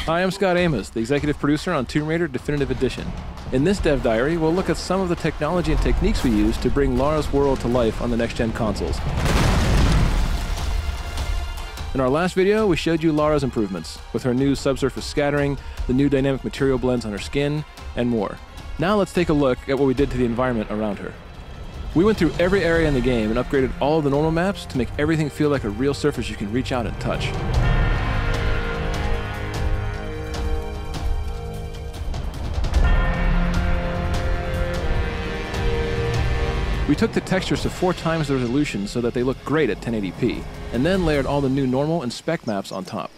Hi, I'm Scott Amos, the executive producer on Tomb Raider Definitive Edition. In this dev diary, we'll look at some of the technology and techniques we use to bring Lara's world to life on the next-gen consoles. In our last video, we showed you Lara's improvements, with her new subsurface scattering, the new dynamic material blends on her skin, and more. Now let's take a look at what we did to the environment around her. We went through every area in the game and upgraded all of the normal maps to make everything feel like a real surface you can reach out and touch. We took the textures to 4 times the resolution so that they look great at 1080p, and then layered all the new normal and spec maps on top.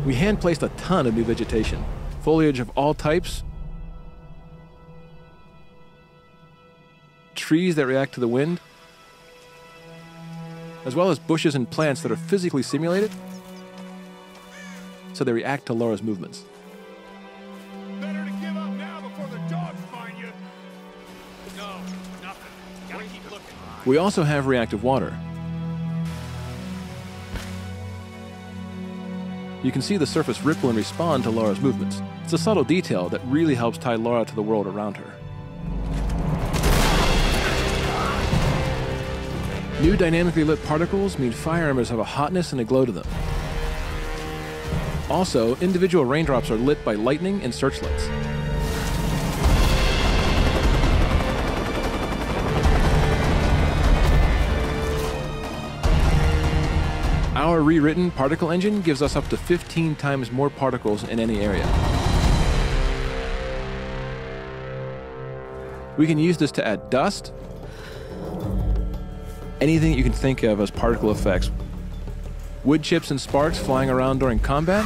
We hand-placed a ton of new vegetation, foliage of all types, trees that react to the wind, as well as bushes and plants that are physically simulated, so they react to Lara's movements. We also have reactive water. You can see the surface ripple and respond to Lara's movements. It's a subtle detail that really helps tie Lara to the world around her. New dynamically lit particles mean fire embers have a hotness and a glow to them. Also, individual raindrops are lit by lightning and searchlights. Our rewritten particle engine gives us up to 15 times more particles in any area. We can use this to add dust, anything you can think of as particle effects. Wood chips and sparks flying around during combat,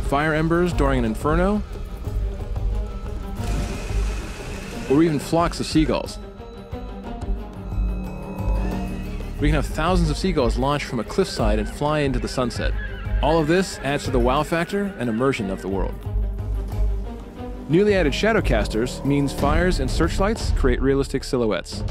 fire embers during an inferno, or even flocks of seagulls. We can have thousands of seagulls launch from a cliffside and fly into the sunset. All of this adds to the wow factor and immersion of the world. Newly added shadowcasters means fires and searchlights create realistic silhouettes.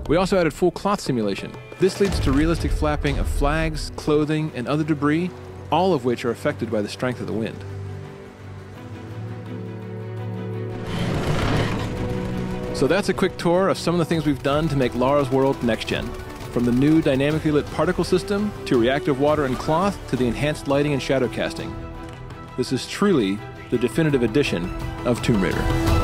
We also added full cloth simulation. This leads to realistic flapping of flags, clothing, and other debris, all of which are affected by the strength of the wind. So that's a quick tour of some of the things we've done to make Lara's world next-gen. From the new dynamically lit particle system, to reactive water and cloth, to the enhanced lighting and shadow casting. This is truly the definitive edition of Tomb Raider.